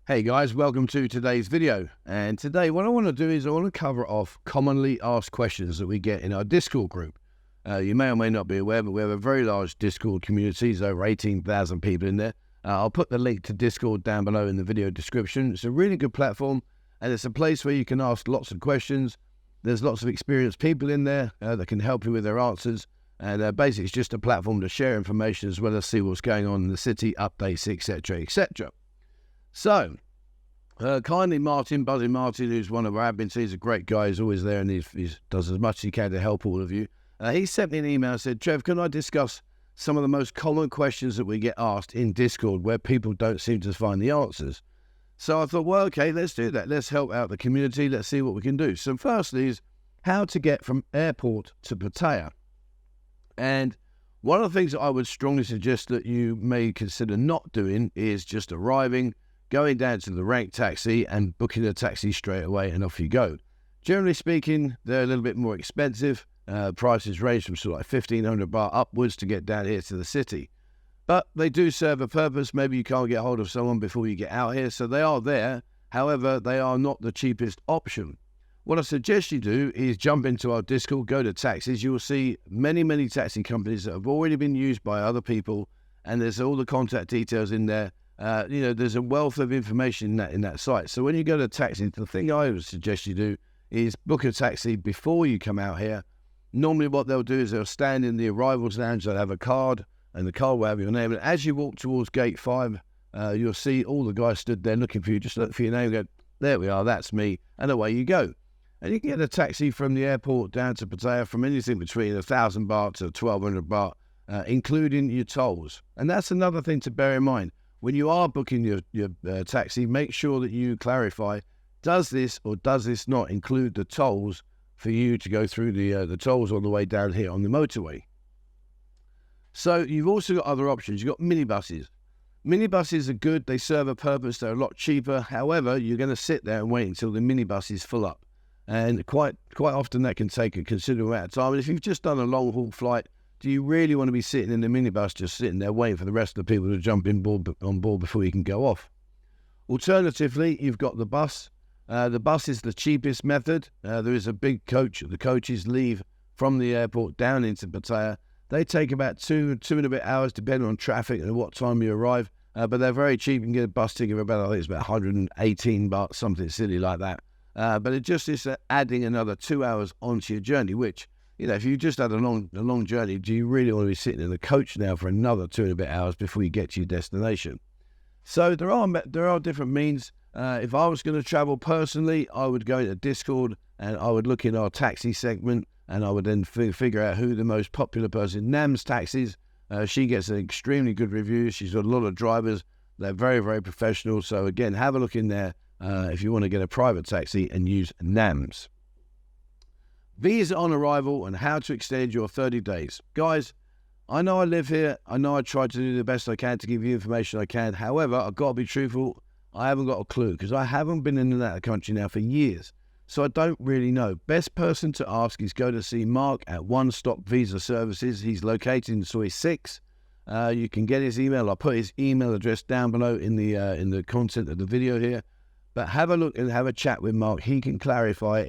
Hey guys, welcome to today's video. And today what I want to do is I want to cover off commonly asked questions that we get in our Discord group. You may or may not be aware, but we have a very large Discord community. There's over 18,000 people in there. I'll put the link to Discord down below in the video description. It's a really good platform and it's a place where you can ask lots of questions. There's lots of experienced people in there that can help you with their answers. And basically it's just a platform to share information as well as see what's going on in the city, updates, etc, etc. So, kindly Buzzing Martin, who's one of our admins, he's a great guy, he's always there and he does as much as he can to help all of you. He sent me an email and said, Trev, can I discuss some of the most common questions that we get asked in Discord where people don't seem to find the answers? So I thought, well, okay, let's do that. Let's help out the community. Let's see what we can do. So firstly is how to get from airport to Pattaya. And one of the things that I would strongly suggest that you may consider not doing is just arriving, going down to the rank taxi and booking a taxi straight away and off you go. Generally speaking, they're a little bit more expensive. Prices range from sort of like 1,500 baht upwards to get down here to the city. But they do serve a purpose. Maybe you can't get hold of someone before you get out here, so they are there. However, they are not the cheapest option. What I suggest you do is jump into our Discord, go to taxis. You will see many taxi companies that have already been used by other people, and there's all the contact details in there. There's a wealth of information in that site. So when you go to taxi, the thing I would suggest you do is book a taxi before you come out here. Normally what they'll do is they'll stand in the arrivals lounge, they'll have a card, and the card will have your name. And as you walk towards gate 5, you'll see all the guys stood there looking for you. Just look for your name and go, there we are, that's me, and away you go. And you can get a taxi from the airport down to Pattaya from anything between 1,000 baht to 1,200 baht, including your tolls. And that's another thing to bear in mind. When you are booking your taxi, make sure that you clarify, does this or does this not include the tolls for you to go through the tolls on the way down here on the motorway? So you've also got other options. You've got minibuses. Minibuses are good. They serve a purpose. They're a lot cheaper. However, you're going to sit there and wait until the minibus is full up. And quite often that can take a considerable amount of time. And if you've just done a long haul flight, do you really want to be sitting in the minibus just sitting there waiting for the rest of the people to jump on board before you can go off? Alternatively, you've got the bus. The bus is the cheapest method. There is a big coach. The coaches leave from the airport down into Pattaya. They take about two and a bit hours depending on traffic and what time you arrive. But they're very cheap. You can get a bus ticket for about, I think it's about 118 baht, something silly like that. But it just is adding another 2 hours onto your journey, which, if you just had a long journey, do you really want to be sitting in the coach now for another 2 and a bit hours before you get to your destination? So there are different means. If I was going to travel personally, I would go into Discord and I would look in our taxi segment and I would then figure out who the most popular person. Nam's Taxis, she gets an extremely good review. She's got a lot of drivers. They're very professional. So again, have a look in there if you want to get a private taxi and use Nam's. Visa on arrival and how to extend your 30 days. Guys, I know I live here. I know I try to do the best I can to give you information I can. However, I've got to be truthful. I haven't got a clue because I haven't been in and out of the country now for years. So I don't really know. Best person to ask is go to see Mark at One Stop Visa Services. He's located in Soi 6. You can get his email. I'll put his email address down below in the content of the video here. But have a look and have a chat with Mark. He can clarify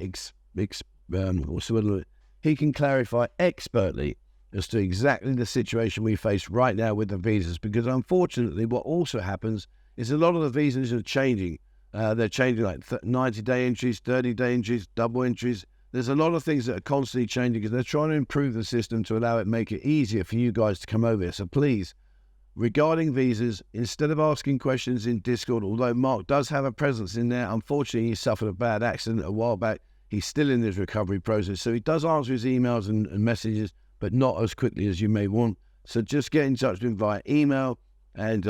he can clarify expertly as to exactly the situation we face right now with the visas, because unfortunately what also happens is a lot of the visas are changing. They're changing like 90-day entries, 30-day entries, double entries. There's a lot of things that are constantly changing because they're trying to improve the system to make it easier for you guys to come over here. So please, regarding visas, instead of asking questions in Discord, although Mark does have a presence in there, unfortunately he suffered a bad accident a while back. He's still in his recovery process, so he does answer his emails and messages, but not as quickly as you may want. So just get in touch with him via email, and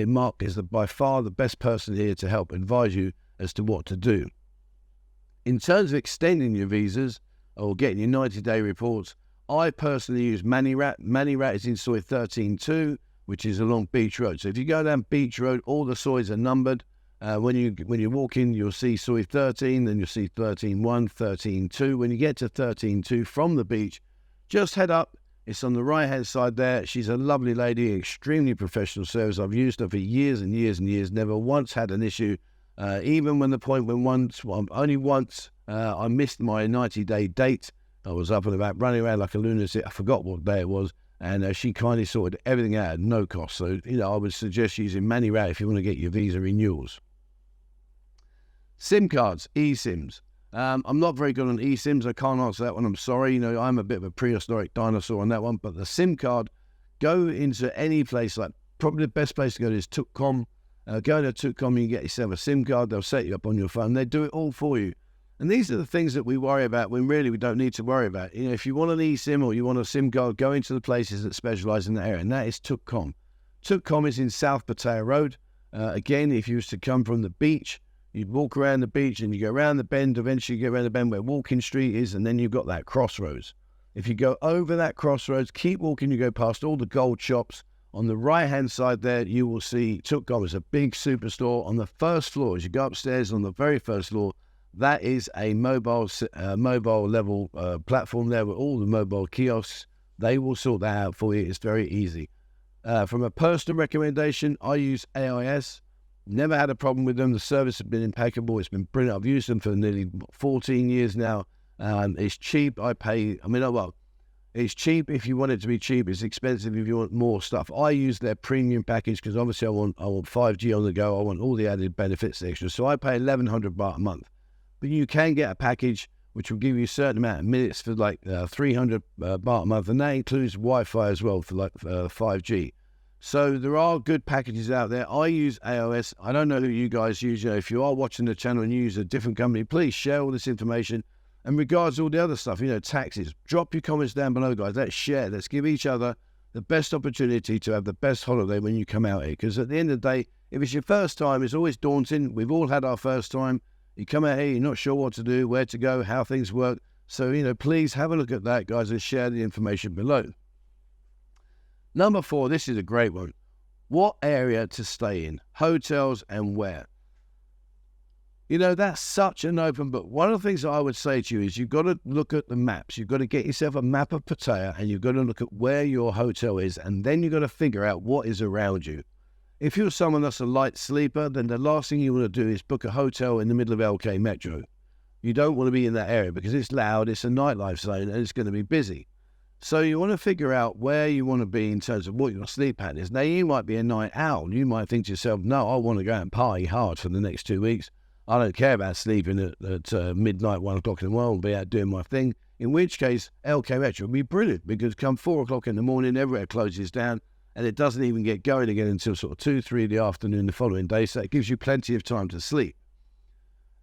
Mark is by far the best person here to help advise you as to what to do. In terms of extending your visas or getting your 90-day reports, I personally use Manirat. Manirat is in Soi 13-2, which is along Beach Road. So if you go down Beach Road, all the sois are numbered. When you walk in, you'll see Soi 13, then you'll see 13-1, 13-2. When you get to 13-2 from the beach, just head up. It's on the right-hand side there. She's a lovely lady, extremely professional service. I've used her for years and years and years, never once had an issue. Even when the point when only once I missed my 90-day date. I was up and about running around like a lunatic. I forgot what day it was. And she kindly sorted everything out at no cost. So, I would suggest using ManyRoute if you want to get your visa renewals. SIM cards, eSIMs. I'm not very good on eSIMs. I can't answer that one. I'm sorry. I'm a bit of a prehistoric dinosaur on that one. But the SIM card, go into any place. Like probably the best place to go to is touts.com. Go to touts.com, you can get yourself a SIM card. They'll set you up on your phone. They do it all for you. And these are the things that we worry about when really we don't need to worry about. If you want an eSIM or you want a SIM card, go into the places that specialise in that area, and that is touts.com. Touts.com is in South Pattaya Road. Again, if you was to come from the beach, you'd walk around the beach and you go around the bend, eventually you get around the bend where Walking Street is, and then you've got that crossroads. If you go over that crossroads, keep walking, you go past all the gold shops. On the right-hand side there, you will see touts.com. It's a big superstore. On the first floor, as you go upstairs on the very first floor, that is a mobile level platform there with all the mobile kiosks. They will sort that out for you. It's very easy. From a personal recommendation, I use AIS. Never had a problem with them. The service has been impeccable. It's been brilliant. I've used them for nearly 14 years now. It's cheap. It's cheap if you want it to be cheap. It's expensive if you want more stuff. I use their premium package because obviously I want 5G on the go. I want all the added benefits extra. So I pay 1,100 baht a month. But you can get a package which will give you a certain amount of minutes for like 300 baht a month. And that includes Wi-Fi as well for like 5G. So there are good packages out there. I use AOS. I don't know who you guys use. If you are watching the channel and you use a different company, please share all this information. And regards all the other stuff, taxes, drop your comments down below, guys. Let's share. Let's give each other the best opportunity to have the best holiday when you come out here. Because at the end of the day, if it's your first time, it's always daunting. We've all had our first time. You come out here, you're not sure what to do, where to go, how things work. So, please have a look at that, guys, and share the information below. Number 4, this is a great one. What area to stay in? Hotels and where? That's such an open book. One of the things that I would say to you is you've got to look at the maps. You've got to get yourself a map of Pattaya and you've got to look at where your hotel is, and then you've got to figure out what is around you. If you're someone that's a light sleeper, then the last thing you want to do is book a hotel in the middle of LK Metro. You don't want to be in that area because it's loud, it's a nightlife zone, and it's going to be busy. So you want to figure out where you want to be in terms of what your sleep pattern is. Now, you might be a night owl. You might think to yourself, no, I want to go out and party hard for the next 2 weeks. I don't care about sleeping at midnight, 1 o'clock in the morning, I'll be out doing my thing. In which case, LK Metro would be brilliant because come 4 o'clock in the morning, everywhere closes down. And it doesn't even get going again until sort of 2, 3 in the afternoon the following day. So it gives you plenty of time to sleep.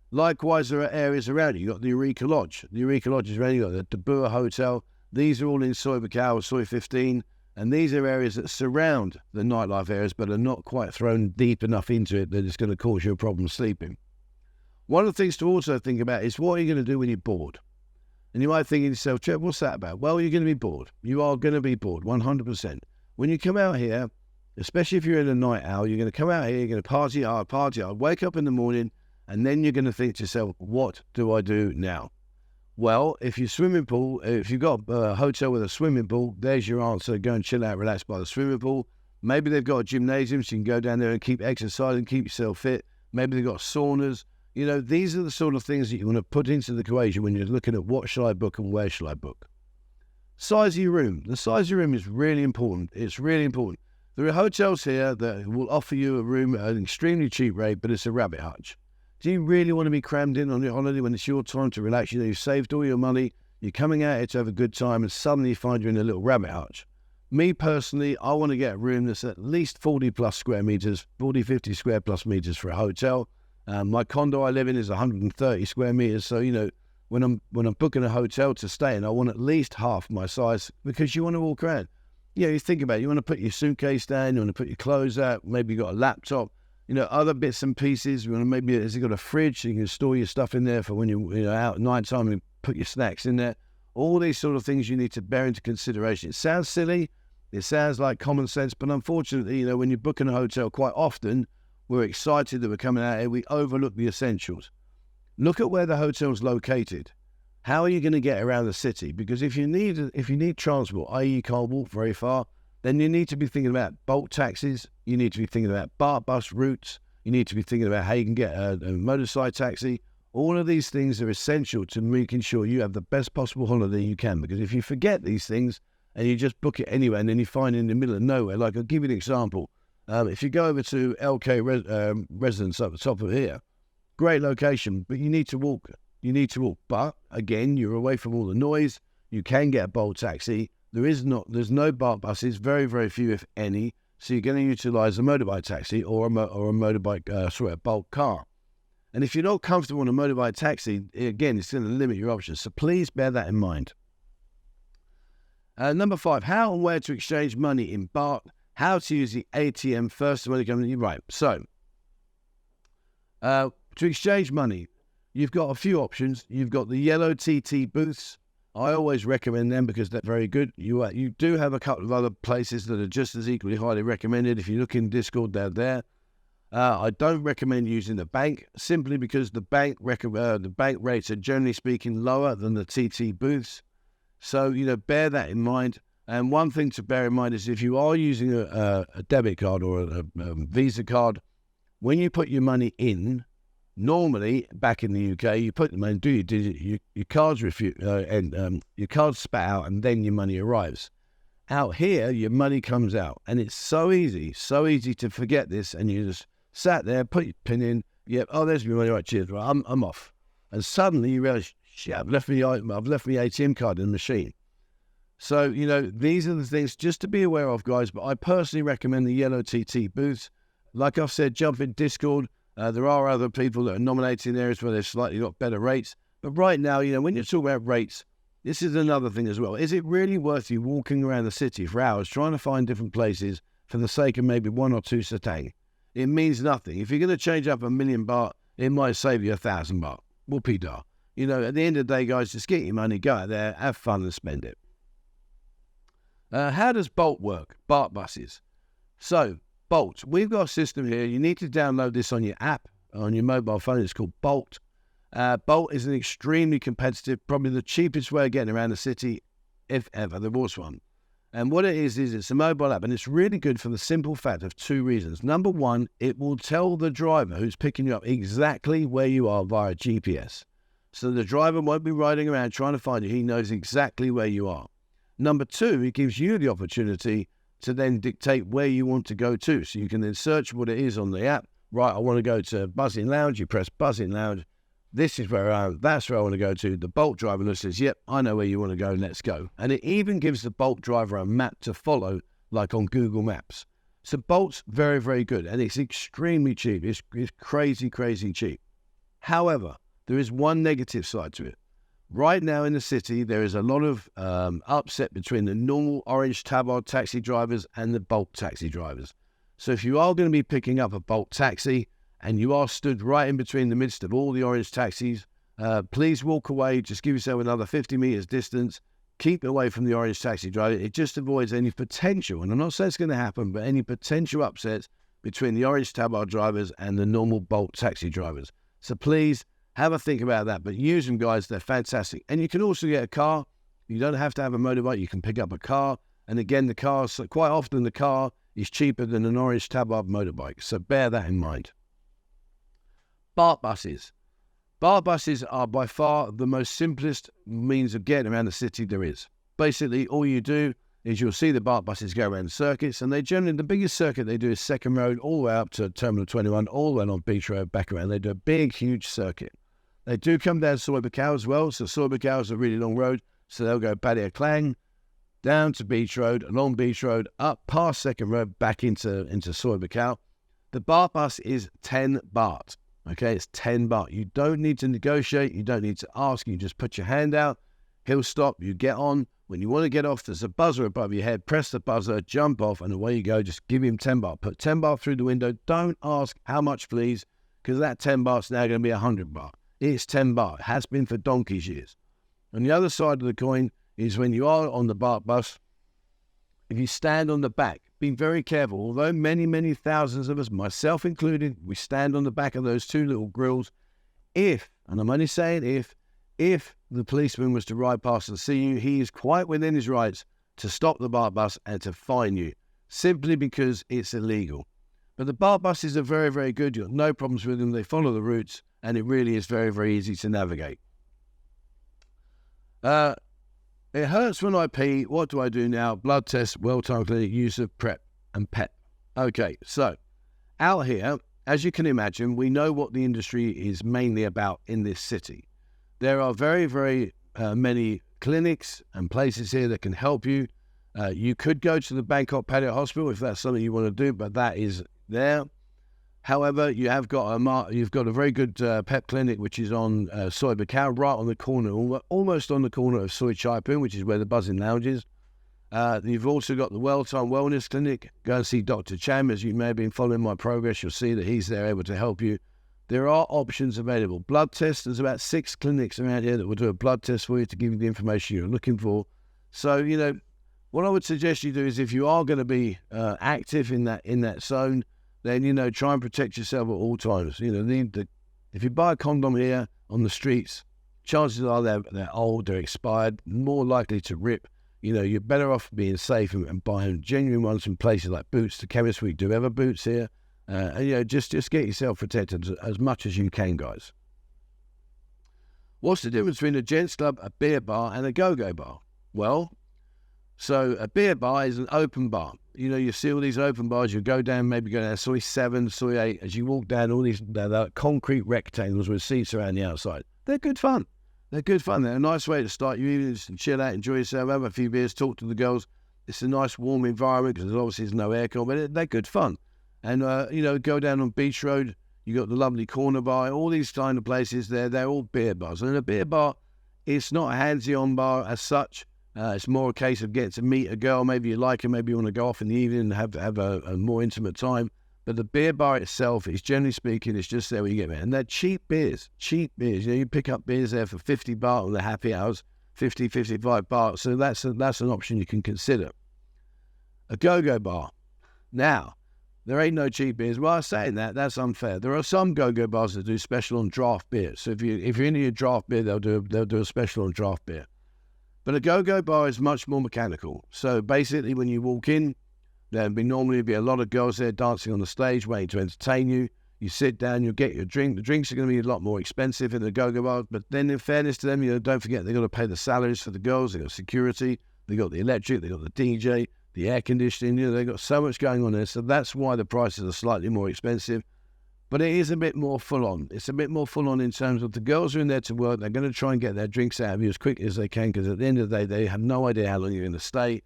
Likewise, there are areas around you. You've got the Eureka Lodge. The Eureka Lodge is around you. You've got the Tabua Hotel. These are all in Soi Buakhao or Soi 15. And these are areas that surround the nightlife areas but are not quite thrown deep enough into it that it's going to cause you a problem sleeping. One of the things to also think about is what are you going to do when you're bored? And you might think to yourself, Trev, what's that about? Well, you're going to be bored. You are going to be bored, 100%. When you come out here, especially if you're in a night owl, you're going to come out here, you're going to party hard, wake up in the morning, and then you're going to think to yourself, what do I do now? Well, if you've got a hotel with a swimming pool, there's your answer. Go and chill out, relax by the swimming pool. Maybe they've got a gymnasium, so you can go down there and keep exercising, keep yourself fit. Maybe they've got saunas. These are the sort of things that you want to put into the equation when you're looking at what shall I book and where shall I book. Size of your room. The size of your room is really important. It's really important. There are hotels here that will offer you a room at an extremely cheap rate, but it's a rabbit hutch. Do you really want to be crammed in on your holiday when it's your time to relax? You've saved all your money, you're coming out here to have a good time, and suddenly you find you're in a little rabbit hutch. Me personally, I want to get a room that's at least 40 plus square meters, 40, 50 square plus meters for a hotel. My condo I live in is 130 square meters, so when I'm booking a hotel to stay in, I want at least half my size because you want to walk around. You think about it. You want to put your suitcase down, you want to put your clothes out, maybe you've got a laptop, other bits and pieces. You want to maybe, has it got a fridge so you can store your stuff in there for when you're out at night time and put your snacks in there. All these sort of things you need to bear into consideration. It sounds silly, it sounds like common sense, but unfortunately, when you're booking a hotel, quite often we're excited that we're coming out here, we overlook the essentials. Look at where the hotel's located. How are you going to get around the city? Because if you need transport, i.e. you can't walk very far, then you need to be thinking about bulk taxis. You need to be thinking about BART bus routes. You need to be thinking about how you can get a motorcycle taxi. All of these things are essential to making sure you have the best possible holiday you can. Because if you forget these things and you just book it anywhere and then you find it in the middle of nowhere, like I'll give you an example. If you go over to LK Residence up the top of here, great location, but you need to walk. But again, you're away from all the noise. You can get a Bolt taxi. There's no BART buses, very, very few, if any. So you're going to utilize a motorbike taxi or a Bolt car. And if you're not comfortable in a motorbike taxi, again, it's going to limit your options. So please bear that in mind. Number 5, how and where to exchange money in BART. How to use the ATM first when it comes to right. So, to exchange money, you've got a few options. You've got the yellow TT booths. I always recommend them because they're very good. You do have a couple of other places that are just as equally highly recommended. If you look in Discord, they're there. I don't recommend using the bank simply because the bank rates are generally speaking lower than the TT booths. So, bear that in mind. And one thing to bear in mind is if you are using a debit card or a Visa card, when you put your money in, normally back in the UK, you put the money, do your digit, your cards your cards spat out, and then your money arrives. Out here, your money comes out, and it's so easy to forget this, and you just sat there, put your pin in, there's my money, right, cheers, right, I'm off. And suddenly you realise, shit, I've left my ATM card in the machine. So, these are the things just to be aware of, guys, but I personally recommend the yellow TT booths. Like I've said, jump in Discord. There are other people that are nominating areas where they've slightly got better rates. But right now, when you're talking about rates, this is another thing as well. Is it really worth you walking around the city for hours trying to find different places for the sake of maybe 1 or 2 satang? It means nothing. If you're going to change up 1,000,000 baht, it might save you 1,000 baht. Whoopie da. At the end of the day, guys, just get your money, go out there, have fun and spend it. How does Bolt work? BART buses. So, Bolt, we've got a system here. You need to download this on your app, on your mobile phone. It's called Bolt. Bolt is an extremely competitive, probably the cheapest way of getting around the city, if ever there was one. And what it is it's a mobile app, and it's really good for the simple fact of 2 reasons. Number 1, it will tell the driver who's picking you up exactly where you are via GPS. So the driver won't be riding around trying to find you. He knows exactly where you are. Number 2, it gives you the opportunity to then dictate where you want to go to. So you can then search what it is on the app. Right, I want to go to Buzzing Lounge. You press Buzzing Lounge. This is that's where I want to go to. The Bolt driver says, yep, I know where you want to go. Let's go. And it even gives the Bolt driver a map to follow, like on Google Maps. So Bolt's very, very good. And it's extremely cheap. It's crazy, crazy cheap. However, there is one negative side to it. Right now in the city, there is a lot of upset between the normal orange tabard taxi drivers and the Bolt taxi drivers. So if you are going to be picking up a Bolt taxi and you are stood right in between the midst of all the orange taxis, please walk away. Just give yourself another 50 meters distance. Keep away from the orange taxi driver. It just avoids any potential, and I'm not saying it's going to happen, but any potential upsets between the orange tabard drivers and the normal Bolt taxi drivers. So please, have a think about that, but use them, guys. They're fantastic. And you can also get a car. You don't have to have a motorbike. You can pick up a car. And again, quite often the car is cheaper than an orange tabard motorbike. So bear that in mind. BART buses. BART buses are by far the most simplest means of getting around the city there is. Basically, all you do is you'll see the BART buses go around circuits, and the biggest circuit they do is Second Road, all the way up to Terminal 21, all the way on Beach Road, back around. They do a big, huge circuit. They do come down Soi Buakhao as well. So Soi Buakhao is a really long road. So they'll go Pattaya Klang, down to Beach Road, along Beach Road, up past Second Road, back into Soi Buakhao. The BART bus is 10 baht. Okay, it's 10 baht. You don't need to negotiate. You don't need to ask. You just put your hand out. He'll stop. You get on. When you want to get off, there's a buzzer above your head. Press the buzzer, jump off, and away you go. Just give him 10 baht. Put 10 baht through the window. Don't ask how much, please, because that 10 baht's now going to be 100 baht. It's 10 baht. It has been for donkey's years. On the other side of the coin is when you are on the BART bus, if you stand on the back, be very careful. Although many, many thousands of us, myself included, we stand on the back of those 2 little grills. If, and I'm only saying if the policeman was to ride past and see you, he is quite within his rights to stop the BART bus and to fine you, simply because it's illegal. But the bar buses are very, very good. You've got no problems with them. They follow the routes, and it really is very, very easy to navigate. It hurts when I pee. What do I do now? Blood test, well-timed clinic, use of PrEP and PEP. Okay, so out here, as you can imagine, we know what the industry is mainly about in this city. There are very, very many clinics and places here that can help you. You could go to the Bangkok Pattaya Hospital if that's something you want to do, but that is there. However, you've got a very good PEP clinic, which is on Soi Buakhao, right on the corner, almost on the corner of Soi Chai Poon, which is where the Buzzing Lounge is. You've also got the Well-Time Wellness Clinic. Go and see Dr. Cham. As you may have been following my progress, you'll see that he's there able to help you. There are options available. Blood tests, there's about 6 clinics around here that will do a blood test for you to give you the information you're looking for. So, what I would suggest you do is if you are going to be active in that zone, then, try and protect yourself at all times. If you buy a condom here on the streets, chances are they're old, they're expired, more likely to rip. You're better off being safe and buying genuine ones from places like Boots, the chemist. We do have a Boots here. Just get yourself protected as much as you can, guys. What's the difference between a gents club, a beer bar, and a go-go bar? Well, so a beer bar is an open bar. You see all these open bars, you go down Soi 7, Soi 8, as you walk down all these concrete rectangles with seats around the outside. They're good fun. They're a nice way to start your evenings and chill out, enjoy yourself, have a few beers, talk to the girls. It's a nice warm environment because obviously there's no aircon, but they're good fun. And, go down on Beach Road, you got the lovely corner bar, all these kind of places there, they're all beer bars. And a beer bar, it's not a handsy-on bar as such. It's more a case of getting to meet a girl. Maybe you like her, maybe you want to go off in the evening and have a more intimate time. But the beer bar itself is, generally speaking, it's just there where you get there. And they're cheap beers. You pick up beers there for 50 baht on the happy hours, 50, 55 baht. So that's an option you can consider. A go-go bar. Now, there ain't no cheap beers. Well, I'm saying that's unfair. There are some go-go bars that do special on draft beer. So if you're into your draft beer, they'll do a special on draft beer. But a go-go bar is much more mechanical. So basically, when you walk in, there'll normally be a lot of girls there dancing on the stage, waiting to entertain you. You sit down, you'll get your drink. The drinks are going to be a lot more expensive in the go-go bar. But then, in fairness to them, don't forget they've got to pay the salaries for the girls. They've got security. They've got the electric. They've got the DJ, the air conditioning. They've got so much going on there. So that's why the prices are slightly more expensive. But it is a bit more full-on. It's a bit more full-on in terms of the girls are in there to work. They're going to try and get their drinks out of you as quick as they can because at the end of the day, they have no idea how long you're going to stay.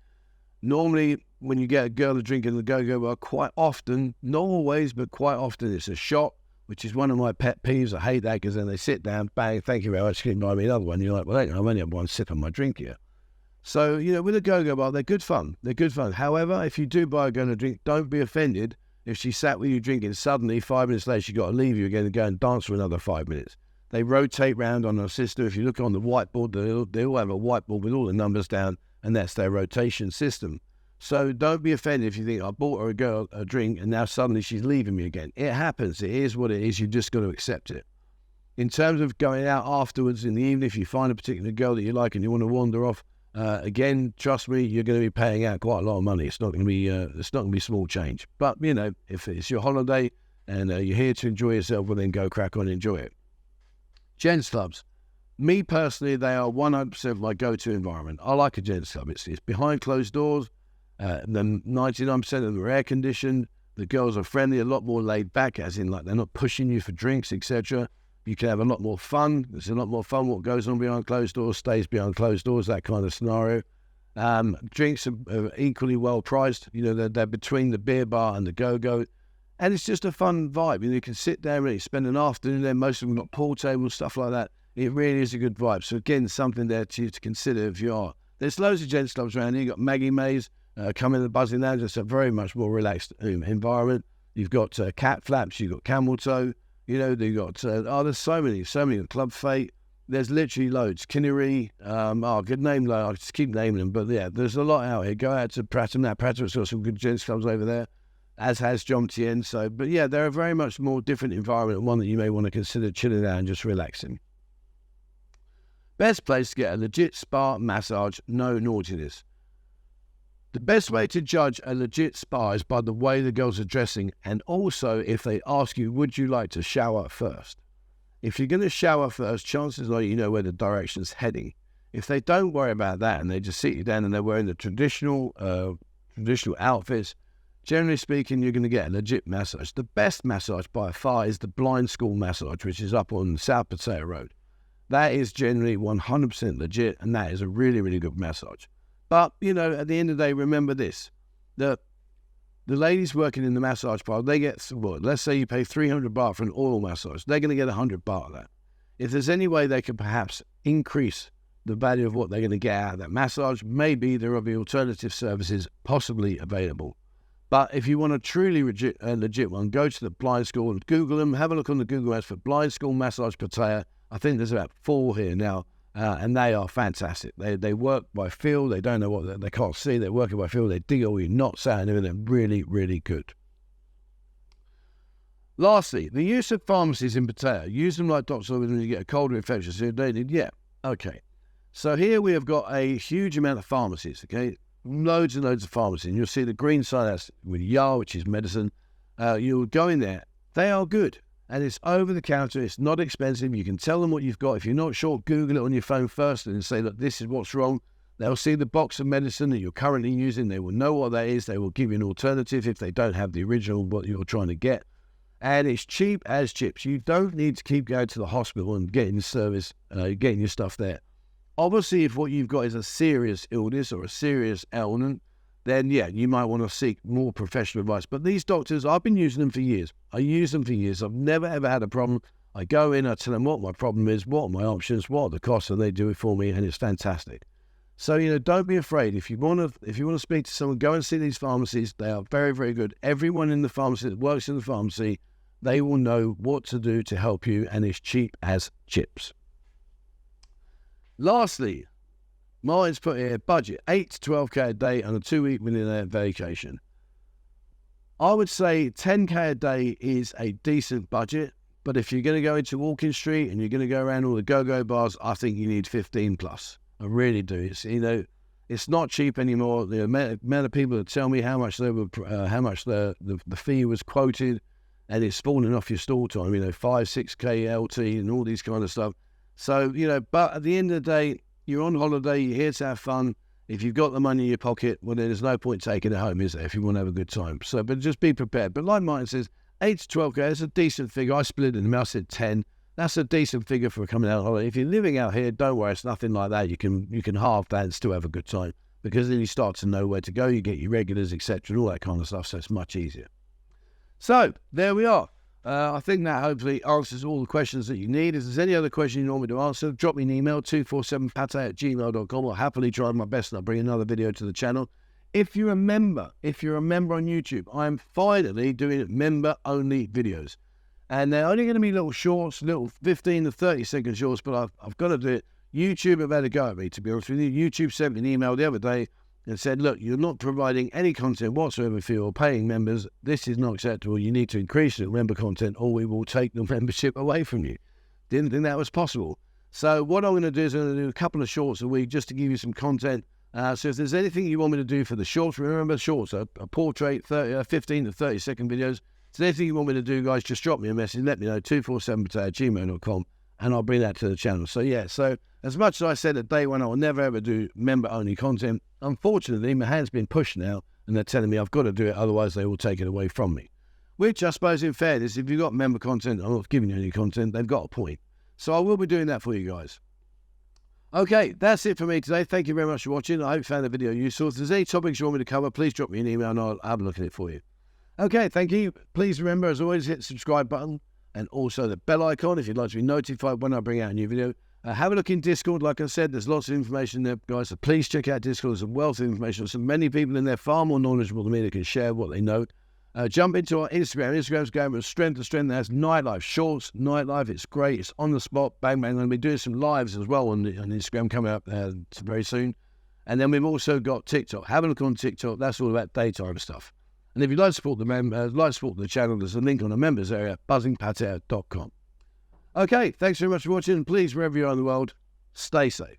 Normally, when you get a girl to drink in the go-go bar, quite often, not always, but quite often, it's a shot, which is one of my pet peeves. I hate that because then they sit down, bang, thank you very much, can you buy me another one? You're like, well, I've only had one sip of my drink here. So, with a go-go bar, they're good fun. However, if you do buy a girl a drink, don't be offended if she sat with you drinking, suddenly 5 minutes later she got to leave you again and go and dance for another 5 minutes. They rotate round on her system. If you look on the whiteboard, they all have a whiteboard with all the numbers down, and that's their rotation system. So don't be offended if you think, I bought her a drink and now suddenly she's leaving me again. It happens. It is what it is. You've just got to accept it. In terms of going out afterwards in the evening, if you find a particular girl that you like and you want to wander off, again, trust me, you're going to be paying out quite a lot of money. It's not going to be small change. But if it's your holiday and you're here to enjoy yourself, well then go crack on and enjoy it. Gents clubs, me personally, they are 100% my go-to environment. I like a gents club. It's behind closed doors. Then 99% of them are air conditioned. The girls are friendly, a lot more laid back, as in like they're not pushing you for drinks, etc. You can have a lot more fun. There's a lot more fun. What goes on behind closed doors stays behind closed doors, that kind of scenario. Drinks are equally well priced. They're between the beer bar and the go-go. And it's just a fun vibe. You can sit there and spend an afternoon there. Most of them got pool tables, stuff like that. It really is a good vibe. So again, something there to consider if you are. There's loads of gents clubs around here. You've got Maggie Mays, come in the Buzzing Lounge. It's a very much more relaxed environment. You've got Cat Flaps. You've got Camel Toe. They've got, there's so many. Club Fate. There's literally loads. Kinnery, good name, I just keep naming them, but yeah, there's a lot out here. Go out to Pratum. Now, Pratum's got some good gents clubs over there, as has Jom Tien. So, but yeah, they're a very much more different environment, one that you may want to consider chilling out and just relaxing. Best place to get a legit spa massage, no naughtiness. The best way to judge a legit spa is by the way the girls are dressing, and also if they ask you, would you like to shower first? If you're going to shower first, chances are you know where the direction's heading. If they don't worry about that and they just sit you down and they're wearing the traditional outfits, generally speaking, you're going to get a legit massage. The best massage by far is the blind school massage, which is up on South Pattaya Road. That is generally 100% legit, and that is a really, really good massage. But, you know, at the end of the day, remember this. The ladies working in the massage parlor, they get, well, let's say you pay 300 baht for an oil massage. They're going to get 100 baht of that. If there's any way they could perhaps increase the value of what they're going to get out of that massage, maybe there will be alternative services possibly available. But if you want a truly legit one, go to the blind school and Google them. Have a look on the Google Maps for blind school massage Pattaya. I think there's about 4 here now. And they are fantastic. They work by feel. They don't know what they can't see. They're working by feel. They dig all your knots out and everything. They're really, really good. Lastly, the use of pharmacies in Pattaya. Use them like doctors when you get a cold or infection. So they did, yeah, okay. So here we have got a huge amount of pharmacies. Okay, loads and loads of pharmacies. And you'll see the green sign that's with Ya, which is medicine. You'll go in there. They are good. And it's over the counter. It's not expensive. You can tell them what you've got. If you're not sure, Google it on your phone first and say, look, this is what's wrong. They'll see the box of medicine that you're currently using. They will know what that is. They will give you an alternative if they don't have the original, what you're trying to get. And it's cheap as chips. You don't need to keep going to the hospital and getting service, getting your stuff there. Obviously, if what you've got is a serious illness or a serious ailment, then yeah, you might want to seek more professional advice. But these doctors, I've been using them for years. I use them for years. I've never, ever had a problem. I go in, I tell them what my problem is, what are my options, what are the costs, and they do it for me, and it's fantastic. So, you know, don't be afraid. If you want to speak to someone, go and see these pharmacies. They are very, very good. Everyone in the pharmacy that works in the pharmacy, they will know what to do to help you, and it's cheap as chips. Lastly, Martin's put here, budget, 8 to 12k a day on a 2-week millionaire vacation. I would say 10k a day is a decent budget, but if you're going to go into Walking Street and you're going to go around all the go-go bars, I think you need 15 plus. I really do. It's, you know, it's not cheap anymore. The amount of people that tell me how much they were, how much the fee was quoted, and it's falling off your stall time. You know, 5, 6k LT and all these kind of stuff. So, you know, but at the end of the day, you're on holiday, you're here to have fun. If you've got the money in your pocket, well, then there's no point taking it home, is there, if you want to have a good time? So, but just be prepared. But like Martin says, 8 to 12k, that's a decent figure. I split it in the mouth, said 10. That's a decent figure for coming out on holiday. If you're living out here, don't worry, it's nothing like that. You can halve that and still have a good time, because then you start to know where to go. You get your regulars, etc., and all that kind of stuff, so it's much easier. So, there we are. I think that hopefully answers all the questions that you need. If there's any other question you want me to answer, drop me an email, 247pattaya@gmail.com. I'll happily try my best and I'll bring another video to the channel. If you're a member on YouTube, I'm finally doing member-only videos. And they're only going to be little shorts, little 15 to 30 second shorts, but I've got to do it. YouTube have had a go at me, to be honest with you. YouTube sent me an email the other day and said, look, you're not providing any content whatsoever for your paying members. This is not acceptable. You need to increase the member content or we will take the membership away from you. Didn't think that was possible. So what I'm going to do is I'm going to do a couple of shorts a week just to give you some content. So if there's anything you want me to do for the shorts, remember shorts, a portrait, 15 to 30 second videos. So anything you want me to do, guys, just drop me a message. Let me know, 247pattaya@gmail.com, and I'll bring that to the channel. So yeah, so as much as I said at day one, I will never ever do member-only content. Unfortunately, my hand's been pushed now, and they're telling me I've got to do it, otherwise they will take it away from me. Which I suppose, in fairness, if you've got member content, I'm not giving you any content, they've got a point. So I will be doing that for you guys. Okay, that's it for me today. Thank you very much for watching. I hope you found the video useful. If there's any topics you want me to cover, please drop me an email and I'll have a look at it for you. Okay, thank you. Please remember, as always, hit the subscribe button and also the bell icon if you'd like to be notified when I bring out a new video. Have a look in Discord. Like I said, there's lots of information there, guys, so please check out Discord. There's a wealth of information. So many people in there far more knowledgeable than me that can share what they know. Jump into our Instagram. Instagram's going from strength to strength. There's nightlife, shorts, nightlife. It's great. It's on the spot. Bang, bang. I'm going to be doing some lives as well on Instagram coming up very soon. And then we've also got TikTok. Have a look on TikTok. That's all about daytime stuff. And if you'd like to support the channel, there's a link on the members area, bustling.pattaya.com. Okay, thanks very much for watching. And please, wherever you are in the world, stay safe.